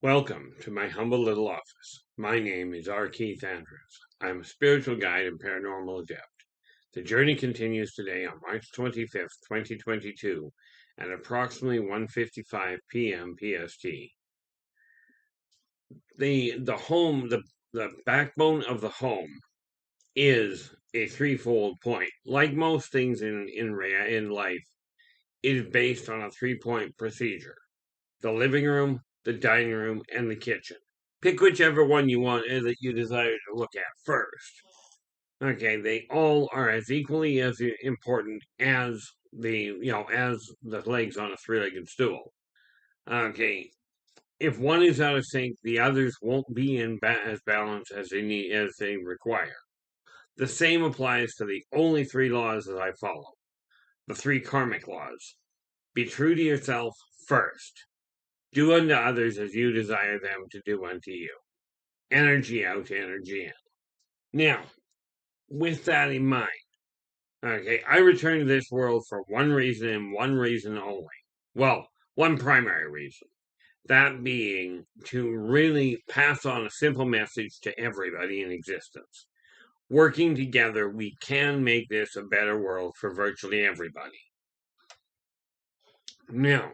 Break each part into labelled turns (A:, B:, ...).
A: Welcome to my humble little office. My name is R. Keith Andrews. I'm a spiritual guide and paranormal adept. The journey continues today on March 25th, 2022 at approximately 1:55 p.m. PST. The backbone of the home is a threefold point. Like most things in life, it is based on a three-point procedure: the living room, the dining room, and the kitchen. Pick whichever one you want that you desire to look at first. Okay, they all are as equally as important as the legs on a three-legged stool. Okay, if one is out of sync, the others won't be as balanced as they require. The same applies to the only three laws that I follow: the three karmic laws. Be true to yourself first. Do unto others as you desire them to do unto you. Energy out, energy in. Now, with that in mind, okay, I returned to this world for one reason and one reason only. Well, one primary reason. That being to really pass on a simple message to everybody in existence. Working together, we can make this a better world for virtually everybody. Now,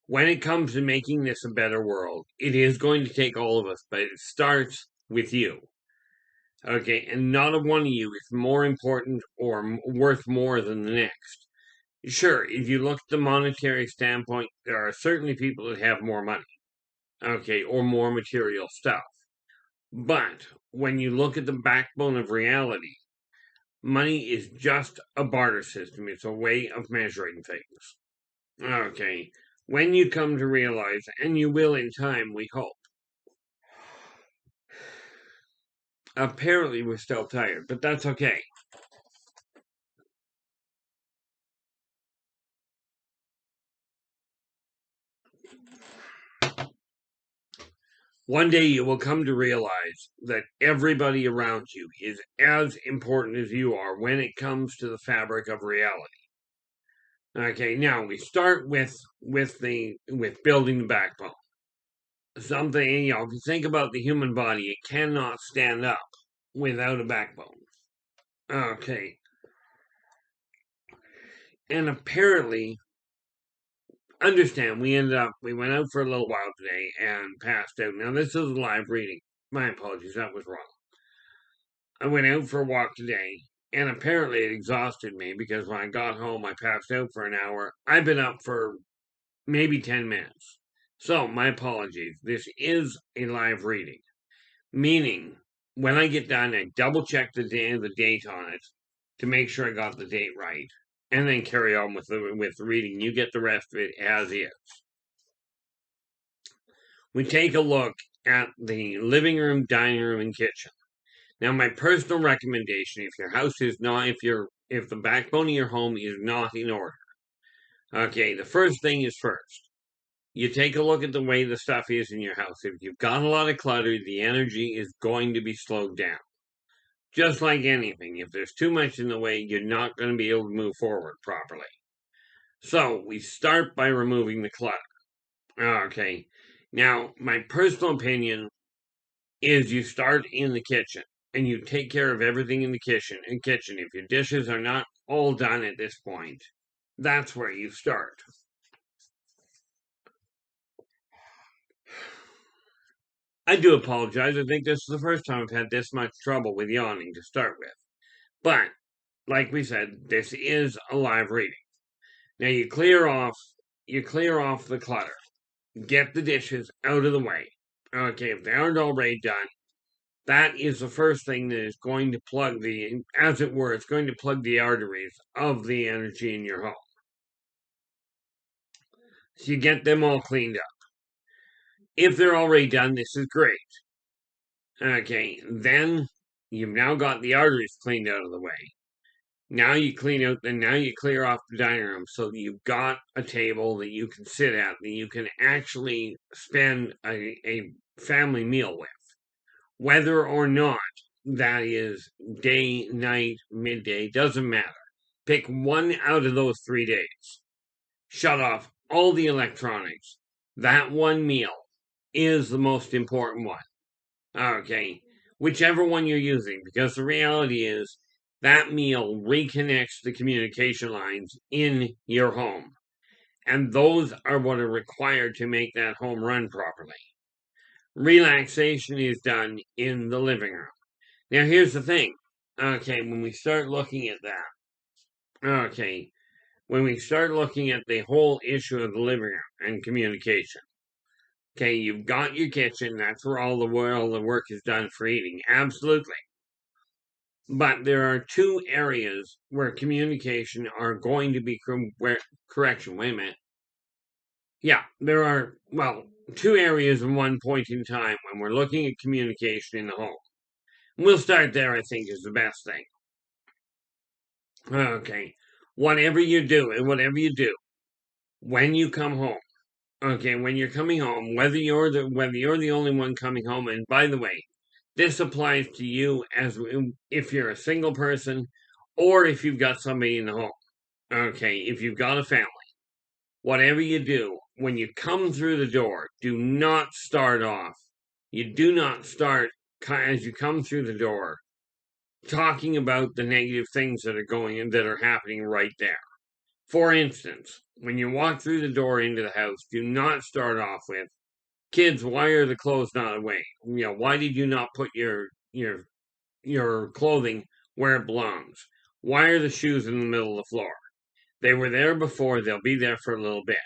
A: when it comes to making this a better world, it is going to take all of us, but it starts with you. Okay, and not one of you is more important or worth more than the next. Sure, if you look at the monetary standpoint, there are certainly people that have more money, okay, or more material stuff. But when you look at the backbone of reality, money is just a barter system. It's a way of measuring things. Okay, when you come to realize, and you will in time, we hope. Apparently, we're still tired, but that's okay. One day you will come to realize that everybody around you is as important as you are when it comes to the fabric of reality. Okay, now we start with building the backbone. Something, if you think about the human body, it cannot stand up without a backbone. Okay. And apparently, understand, we went out for a little while today and passed out. Now, this is a live reading. My apologies, that was wrong. I went out for a walk today, and apparently it exhausted me because when I got home, I passed out for an hour. I've been up for maybe 10 minutes. So, my apologies. This is a live reading, meaning when I get done, I double check the date on it to make sure I got the date right, and then carry on with the reading. You get the rest of it as is. We take a look at the living room, dining room, and kitchen. Now, my personal recommendation, if your house is not, if the backbone of your home is not in order, okay, the first thing is first. You take a look at the way the stuff is in your house. If you've got a lot of clutter, the energy is going to be slowed down. Just like anything, if there's too much in the way, you're not going to be able to move forward properly. So, we start by removing the clutter. Okay, now, my personal opinion is you start in the kitchen and you take care of everything in the kitchen. If your dishes are not all done at this point, that's where you start. I do apologize. I think this is the first time I've had this much trouble with yawning to start with. But, like we said, this is a live reading. Now you clear off the clutter. Get the dishes out of the way. Okay, if they aren't already done, that is the first thing that is going to plug it's going to plug the arteries of the energy in your home. So you get them all cleaned up. If they're already done, this is great. Okay, then you've now got the arteries cleaned out of the way. Now you clear off the dining room so that you've got a table that you can sit at, that you can actually spend a family meal with. Whether or not that is day, night, midday, doesn't matter. Pick one out of those 3 days. Shut off all the electronics. That one meal is the most important one. Okay, whichever one you're using, because the reality is that meal reconnects the communication lines in your home. And those are what are required to make that home run properly. Relaxation is done in the living room. Now, here's the thing. Okay, when we start looking at that, okay, when we start looking at the whole issue of the living room and communication, okay, you've got your kitchen. That's where all the work is done for eating. Absolutely. But there are two areas where communication are going to be correction. Wait a minute. Yeah, there are, well, two areas in one point in time when we're looking at communication in the home. We'll start there, I think, is the best thing. Okay. Whatever you do, when you come home, okay, when you're coming home, whether you're the only one coming home, and by the way, this applies to you as if you're a single person or if you've got somebody in the home. Okay, if you've got a family, whatever you do, when you come through the door, do not start off. You do not start as you come through the door talking about the negative things that are happening right there. For instance, when you walk through the door into the house, do not start off with, "Kids, why are the clothes not away? Why did you not put your clothing where it belongs? Why are the shoes in the middle of the floor? They were there before, they'll be there for a little bit."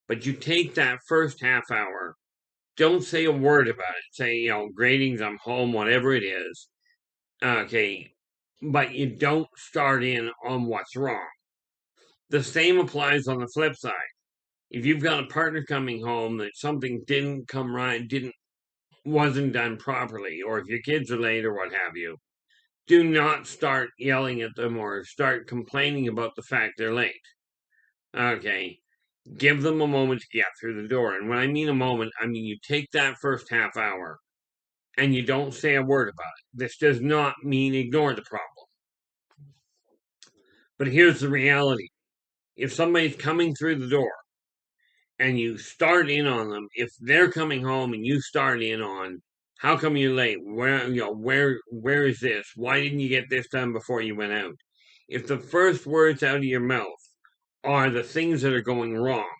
A: But you take that first half hour, don't say a word about it. Say, greetings, I'm home, whatever it is. Okay. But you don't start in on what's wrong. The same applies on the flip side. If you've got a partner coming home that something didn't come right, wasn't done properly, or if your kids are late or what have you, do not start yelling at them or start complaining about the fact they're late. Okay. Give them a moment to get through the door. And when I mean a moment, I mean you take that first half hour and you don't say a word about it. This does not mean ignore the problem. But here's the reality. If somebody's coming through the door and you start in on them, if they're coming home and you start in on, "How come you're late? Where is this? Why didn't you get this done before you went out?" If the first words out of your mouth are the things that are going wrong,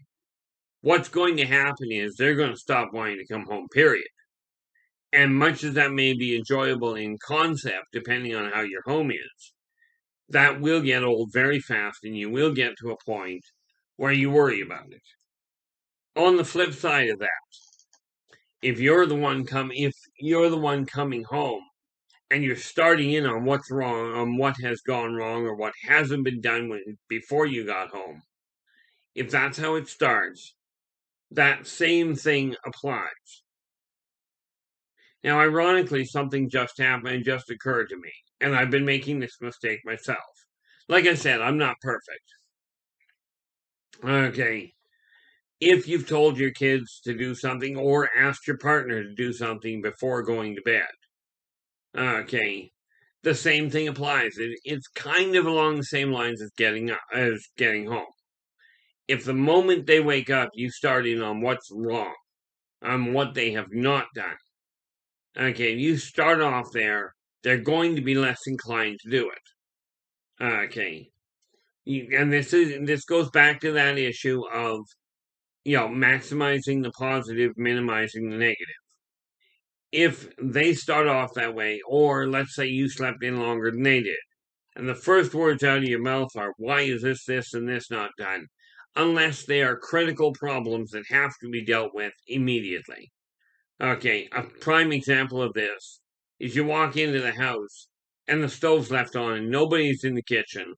A: what's going to happen is they're going to stop wanting to come home, period. And much as that may be enjoyable in concept, depending on how your home is, that will get old very fast and you will get to a point where you worry about it. On the flip side of that, if you're the one coming home and you're starting in on what's wrong, on what has gone wrong or what hasn't been done before you got home, if that's how it starts, that same thing applies. Now, ironically, something just happened and just occurred to me, and I've been making this mistake myself. Like I said, I'm not perfect. Okay. If you've told your kids to do something or asked your partner to do something before going to bed, okay, the same thing applies. It's kind of along the same lines as getting home. If the moment they wake up, you start in on what's wrong, on what they have not done, okay, you start off there, they're going to be less inclined to do it. Okay. And this goes back to that issue of, maximizing the positive, minimizing the negative. If they start off that way, or let's say you slept in longer than they did, and the first words out of your mouth are, "Why is this, and this not done?" Unless they are critical problems that have to be dealt with immediately. Okay, a prime example of this is you walk into the house and the stove's left on and nobody's in the kitchen.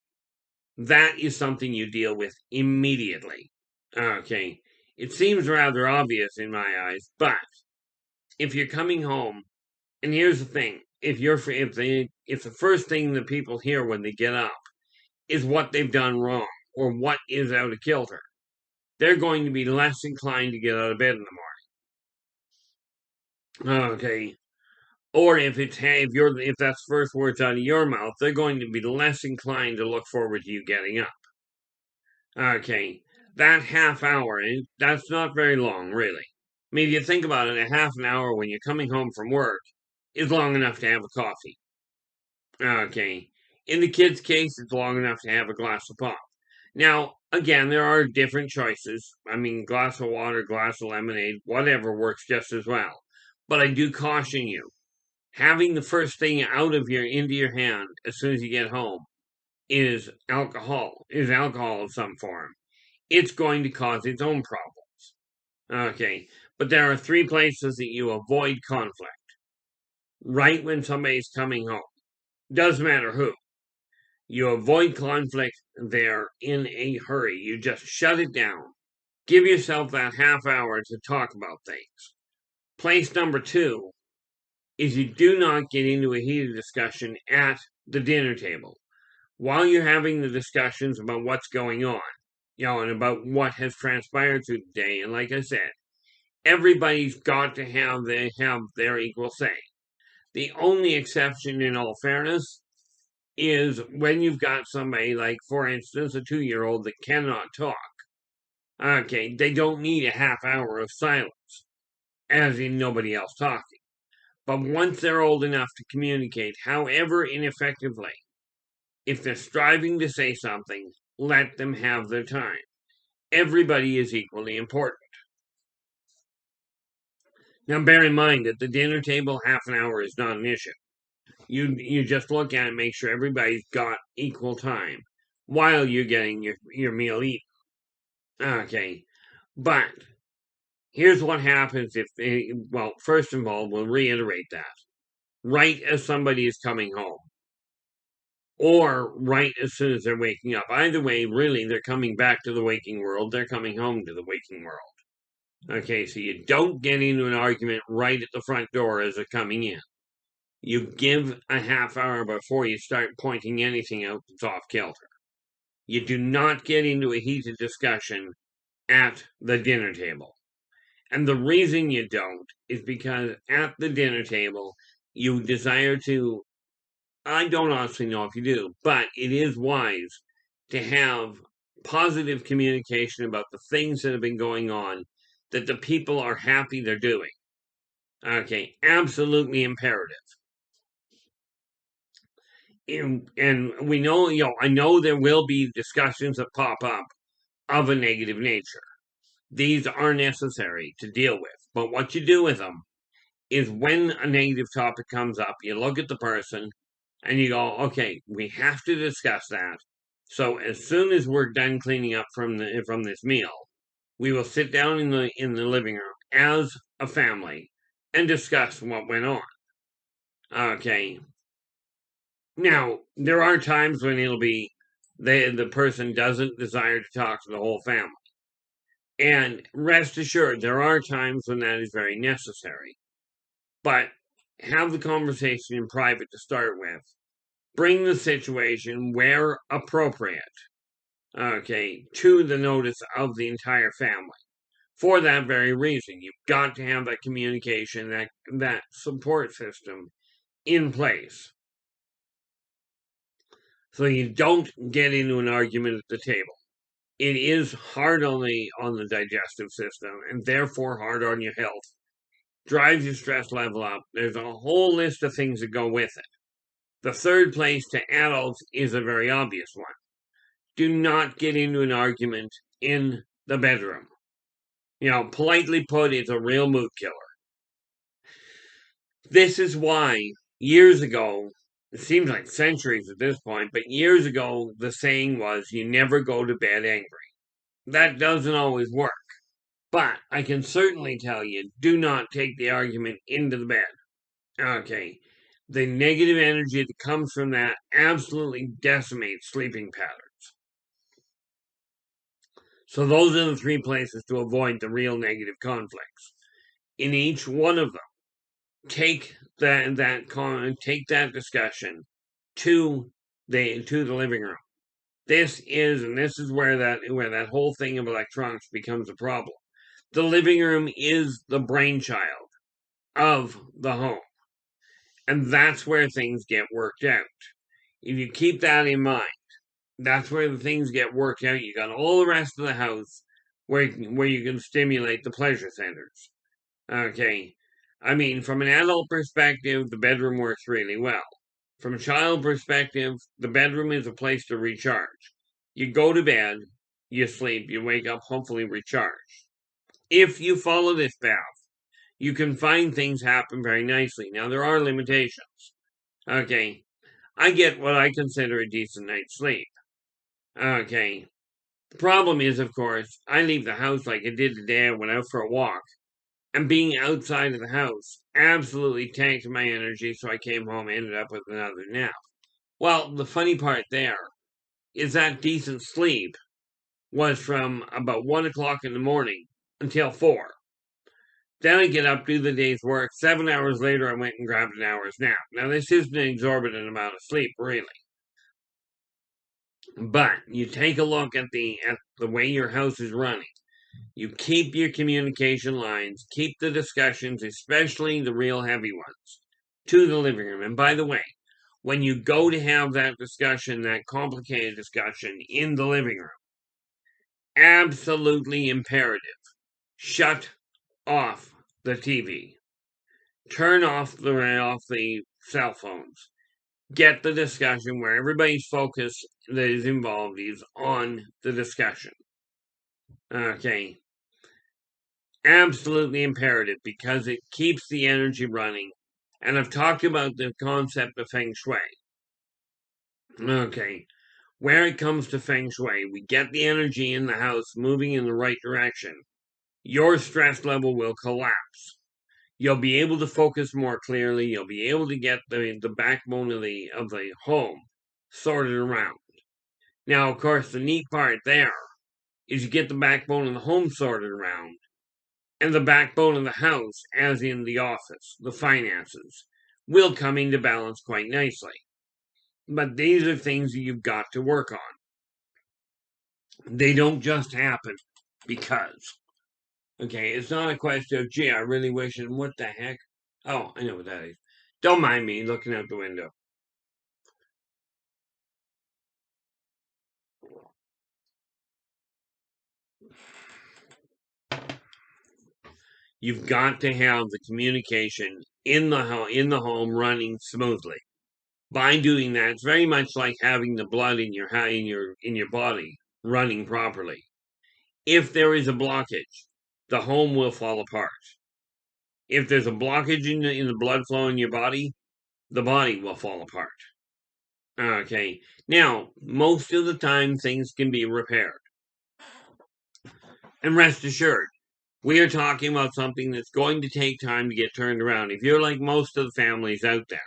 A: That is something you deal with immediately. Okay, it seems rather obvious in my eyes, but if you're coming home, and here's the thing: if the first thing that people hear when they get up is what they've done wrong or what is out of kilter, they're going to be less inclined to get out of bed in the morning. Okay. Or if that's first words out of your mouth, they're going to be less inclined to look forward to you getting up. Okay. That half hour, that's not very long, really. Maybe you think about it, a half an hour when you're coming home from work is long enough to have a coffee. Okay. In the kid's case, it's long enough to have a glass of pop. Now, again, there are different choices. I mean, glass of water, glass of lemonade, whatever works just as well. But I do caution you, having the first thing into your hand as soon as you get home is alcohol of some form. It's going to cause its own problems. Okay. But there are three places that you avoid conflict. Right when somebody's coming home. Doesn't matter who. You avoid conflict there in a hurry. You just shut it down. Give yourself that half hour to talk about things. Place number two is you do not get into a heated discussion at the dinner table. While you're having the discussions about what's going on, and about what has transpired through the day, and like I said, everybody's got to have their equal say. The only exception, in all fairness, is when you've got somebody like, for instance, a 2-year-old that cannot talk. Okay, they don't need a half hour of silence, as in nobody else talking. But once they're old enough to communicate, however ineffectively, if they're striving to say something, let them have their time. Everybody is equally important. Now, bear in mind at the dinner table, half an hour is not an issue. You just look at it and make sure everybody's got equal time while you're getting your meal eaten. Okay, but here's what happens well, first of all, we'll reiterate that. Right as somebody is coming home, or right as soon as they're waking up. Either way, really, they're coming back to the waking world. They're coming home to the waking world. Okay, so you don't get into an argument right at the front door as they're coming in. You give a half hour before you start pointing anything out that's off kilter. You do not get into a heated discussion at the dinner table. And the reason you don't is because at the dinner table, you desire to, I don't honestly know if you do, but it is wise to have positive communication about the things that have been going on that the people are happy they're doing. Okay, absolutely imperative. And we know, I know there will be discussions that pop up of a negative nature. These are necessary to deal with. But what you do with them is when a negative topic comes up, you look at the person and you go, okay, we have to discuss that. So as soon as we're done cleaning up from this meal, we will sit down in the living room as a family and discuss what went on. Okay. Now, there are times when it'll be the person doesn't desire to talk to the whole family. And rest assured, there are times when that is very necessary. But have the conversation in private to start with. Bring the situation where appropriate, okay, to the notice of the entire family. For that very reason, you've got to have that communication, that support system in place. So you don't get into an argument at the table. It is hard on the digestive system and therefore hard on your health. Drives your stress level up. There's a whole list of things that go with it. The third place to adults is a very obvious one. Do not get into an argument in the bedroom. Politely put, it's a real mood killer. This is why years ago, it seems like centuries at this point, but years ago, the saying was, you never go to bed angry. That doesn't always work. But I can certainly tell you, do not take the argument into the bed. Okay. The negative energy that comes from that absolutely decimates sleeping patterns. So those are the three places to avoid the real negative conflicts. In each one of them, take that discussion to the living room. This is where that whole thing of electronics becomes a problem. The living room is the brainchild of the home. And that's where things get worked out. If you keep that in mind, that's where the things get worked out. You got all the rest of the house where you can stimulate the pleasure centers. Okay. I mean, from an adult perspective, the bedroom works really well. From a child perspective, the bedroom is a place to recharge. You go to bed, you sleep, you wake up, hopefully recharged. If you follow this path, you can find things happen very nicely. Now, there are limitations. Okay. I get what I consider a decent night's sleep. Okay. The problem is, of course, I leave the house like I did today. I went out for a walk, and being outside of the house absolutely tanked my energy, so I came home and ended up with another nap. Well, the funny part there is that decent sleep was from about 1 o'clock in the morning until 4. Then I get up, do the day's work. 7 hours later, I went and grabbed an hour's nap. Now, this isn't an exorbitant amount of sleep, really. But you take a look at the way your house is running. You keep your communication lines, keep the discussions, especially the real heavy ones, to the living room. And by the way, when you go to have that discussion, that complicated discussion in the living room, absolutely imperative. Shut off the TV. Turn off the cell phones. Get the discussion where everybody's focus that is involved is on the discussion. Okay. Absolutely imperative because it keeps the energy running. And I've talked about the concept of feng shui. Okay. Where it comes to feng shui, we get the energy in the house moving in the right direction. Your stress level will collapse. You'll be able to focus more clearly. You'll be able to get the backbone of the home sorted around. Now, of course, the neat part there is you get the backbone of the home sorted around, and the backbone of the house, as in the office, the finances, will come into balance quite nicely. But these are things that you've got to work on. They don't just happen because. Okay, it's not a question of, gee, I really wish, and what the heck? Oh, I know what that is. Don't mind me looking out the window. You've got to have the communication in the home running smoothly. By doing that, it's very much like having the blood in your body running properly. If there is a blockage, the home will fall apart. If there's a blockage in the blood flow in your body, the body will fall apart. Okay. Now, most of the time, things can be repaired. And rest assured, we are talking about something that's going to take time to get turned around. If you're like most of the families out there,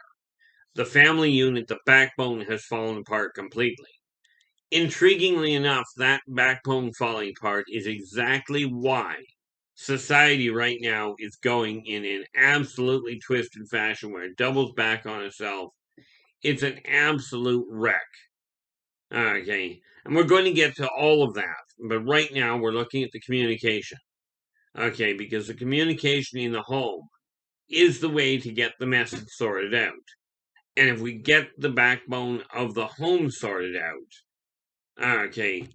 A: the family unit, the backbone has fallen apart completely. Intriguingly enough, that backbone falling apart is exactly why society right now is going in an absolutely twisted fashion where it doubles back on itself. It's an absolute wreck. Okay. And we're going to get to all of that. But right now, we're looking at the communication. Okay. Because the communication in the home is the way to get the message sorted out. And if we get the backbone of the home sorted out, okay.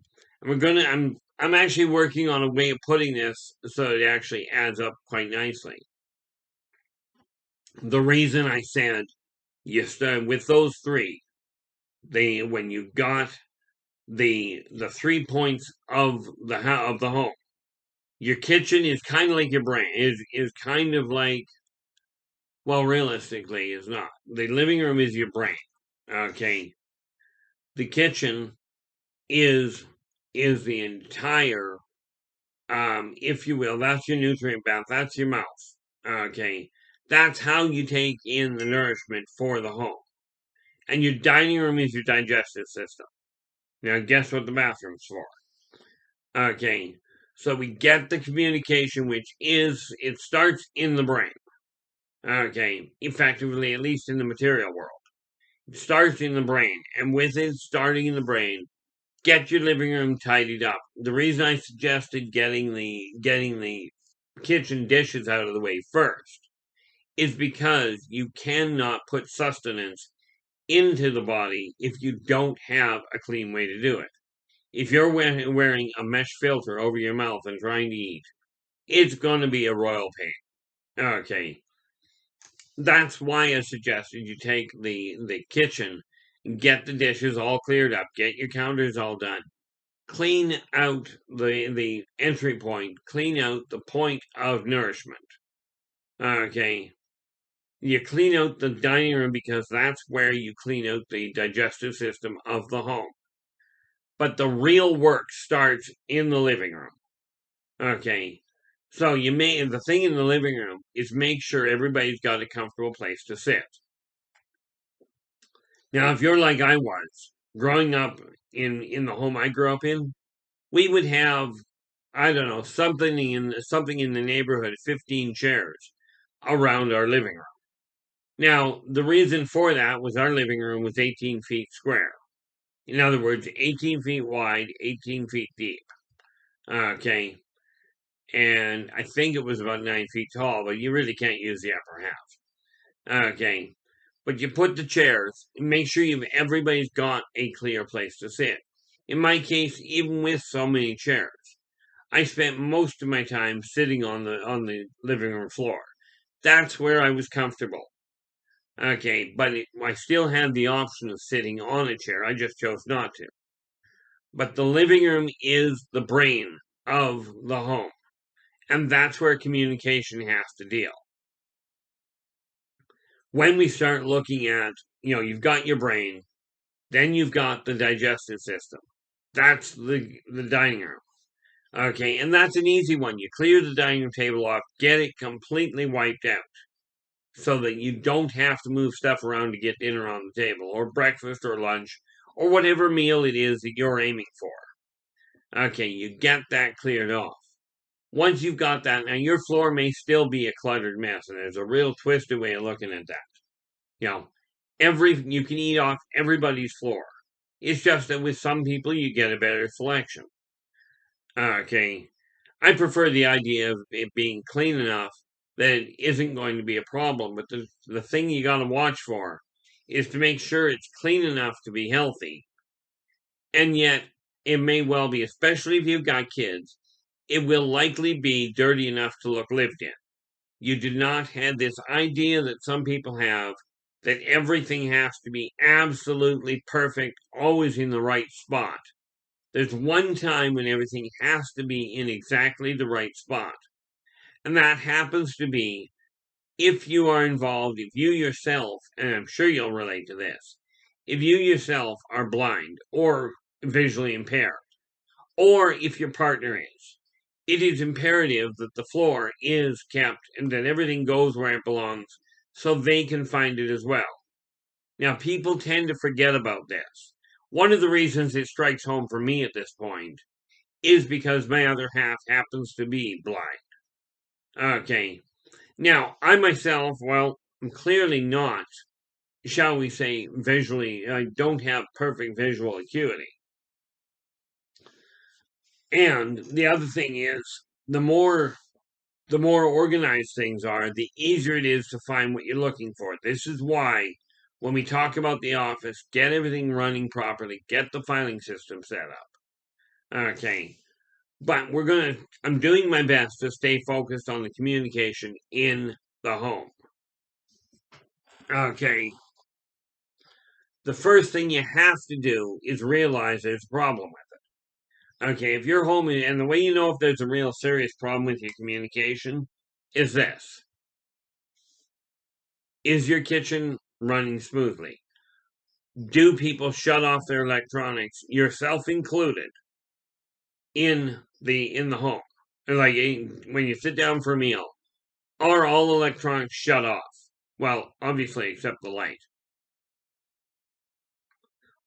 A: I'm actually working on a way of putting this so it actually adds up quite nicely. The reason I said you start with those three, when you got the 3 points of the home, your kitchen is kind of like your brain. Is kind of like, well, realistically, is not. The living room is your brain. Okay, the kitchen is the entire, if you will, that's your nutrient bath. That's your mouth. Okay, that's how you take in the nourishment for the home. And your dining room is your digestive system. Now, guess what the bathroom's for? Okay, so we get the communication, which it starts in the brain. Okay, effectively, at least in the material world. It starts in the brain, and with it starting in the brain, get your living room tidied up. The reason I suggested getting the kitchen dishes out of the way first is because you cannot put sustenance into the body if you don't have a clean way to do it. If you're wearing a mesh filter over your mouth and trying to eat, it's going to be a royal pain. Okay. That's why I suggested you take the kitchen, get the dishes all cleared up, get your counters all done, clean out the entry point, clean out the point of nourishment. Okay. You clean out the dining room because that's where you clean out the digestive system of the home. But the real work starts in the living room. Okay. So the thing in the living room is make sure everybody's got a comfortable place to sit. Now, if you're like I was, growing up in the home I grew up in, we would have, I don't know, something in the neighborhood of 15 chairs around our living room. Now, the reason for that was our living room was 18 feet square. In other words, 18 feet wide, 18 feet deep. Okay. And I think it was about 9 feet tall, but you really can't use the upper half. Okay. But you put the chairs, make sure everybody's got a clear place to sit. In my case, even with so many chairs, I spent most of my time sitting on the living room floor. That's where I was comfortable. Okay, but I still had the option of sitting on a chair. I just chose not to. But the living room is the brain of the home, and that's where communication has to deal. When we start looking at, you've got your brain, then you've got the digestive system. That's the dining room. Okay, and that's an easy one. You clear the dining room table off, get it completely wiped out so that you don't have to move stuff around to get dinner on the table, or breakfast, or lunch, or whatever meal it is that you're aiming for. Okay, you get that cleared off. Once you've got that, now your floor may still be a cluttered mess, and there's a real twisted way of looking at that. You can eat off everybody's floor. It's just that with some people you get a better selection. Okay, I prefer the idea of it being clean enough that it isn't going to be a problem. But the thing you got to watch for is to make sure it's clean enough to be healthy, and yet it may well be, especially if you've got kids, it will likely be dirty enough to look lived in. You do not have this idea that some people have that everything has to be absolutely perfect, always in the right spot. There's one time when everything has to be in exactly the right spot. And that happens to be if you are involved, if you yourself, and I'm sure you'll relate to this, if you yourself are blind or visually impaired, or if your partner is, it is imperative that the floor is kept and that everything goes where it belongs so they can find it as well. Now, people tend to forget about this. One of the reasons it strikes home for me at this point is because my other half happens to be blind. Okay. Now, I myself, well, I'm clearly not, shall we say, visually, I don't have perfect visual acuity. And the other thing is, the more organized things are, the easier it is to find what you're looking for. This is why when we talk about the office, get everything running properly, get the filing system set up. Okay. But I'm doing my best to stay focused on the communication in the home. Okay. The first thing you have to do is realize there's a problem with it. Okay, if you're home, and the way you know if there's a real serious problem with your communication is this. Is your kitchen running smoothly? Do people shut off their electronics, yourself included, in the home? Like when you sit down for a meal, are all electronics shut off? Well, obviously, except the light.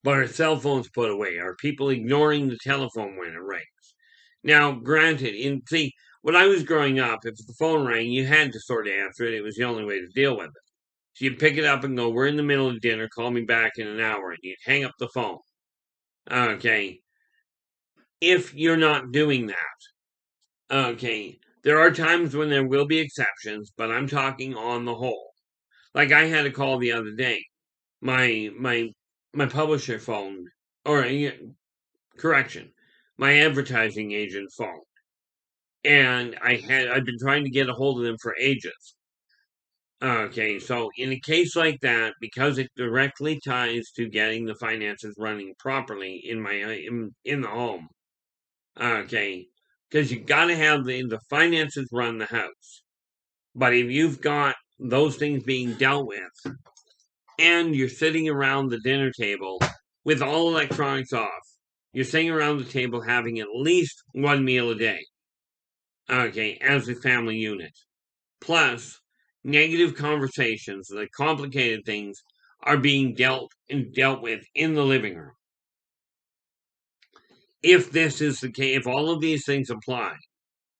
A: But are cell phones put away? Are people ignoring the telephone when it rings? Now, granted, when I was growing up, if the phone rang, you had to sort of answer it. It was the only way to deal with it. So you'd pick it up and go, "We're in the middle of dinner, call me back in an hour," and you'd hang up the phone. Okay. If you're not doing that, okay, there are times when there will be exceptions, but I'm talking on the whole. Like I had a call the other day. My publisher phoned, or correction, my advertising agent phoned, and I'd been trying to get a hold of them for ages. Okay, so in a case like that, because it directly ties to getting the finances running properly in the home. Okay, because you got to have the finances run the house. But if you've got those things being dealt with, and you're sitting around the dinner table with all electronics off, you're sitting around the table having at least one meal a day. Okay, as a family unit. Plus, negative conversations, the complicated things, are being dealt with in the living room. If this is the case, if all of these things apply,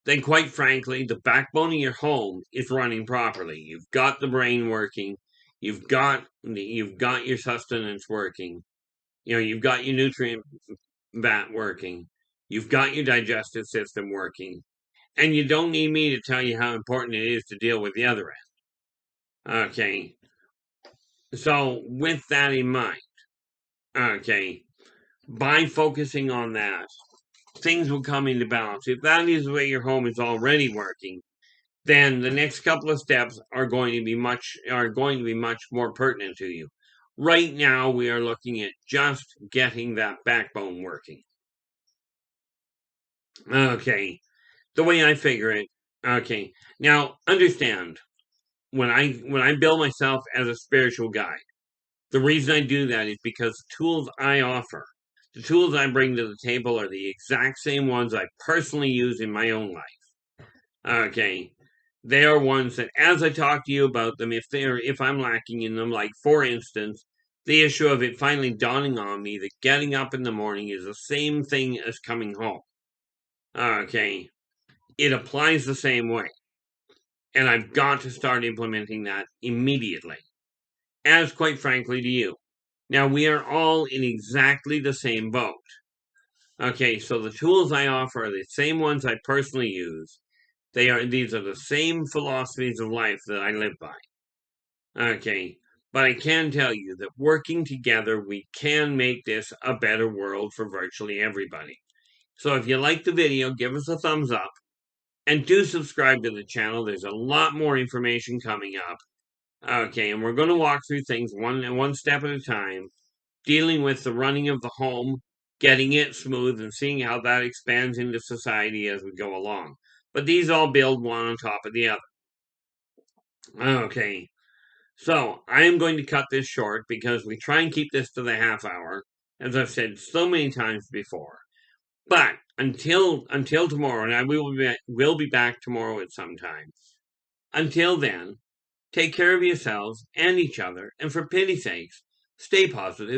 A: then quite frankly, the backbone of your home is running properly. You've got the brain working, you've got your sustenance working, you've got your nutrient vat working, you've got your digestive system working, and you don't need me to tell you how important it is to deal with the other end. Okay, so with that in mind, okay, by focusing on that, things will come into balance. If that is the way your home is already working, then the next couple of steps are going to be much more pertinent to you. Right now, we are looking at just getting that backbone working. Okay, the way I figure it. Okay, now understand when I bill myself as a spiritual guide, the reason I do that is because the tools I offer, the tools I bring to the table, are the exact same ones I personally use in my own life. Okay, they are ones that, as I talk to you about them, if I'm lacking in them, like for instance, the issue of it finally dawning on me that getting up in the morning is the same thing as coming home. Okay, it applies the same way, and I've got to start implementing that immediately, as quite frankly to you. Now, we are all in exactly the same boat. Okay, so the tools I offer are the same ones I personally use. These are the same philosophies of life that I live by. Okay, but I can tell you that working together, we can make this a better world for virtually everybody. So if you like the video, give us a thumbs up and do subscribe to the channel. There's a lot more information coming up. Okay, and we're going to walk through things one step at a time, dealing with the running of the home, getting it smooth, and seeing how that expands into society as we go along. But these all build one on top of the other. Okay, so I am going to cut this short because we try and keep this to the half hour, as I've said so many times before. But until tomorrow, and I will be back tomorrow at some time. Until then, take care of yourselves and each other, and for pity's sakes, stay positive.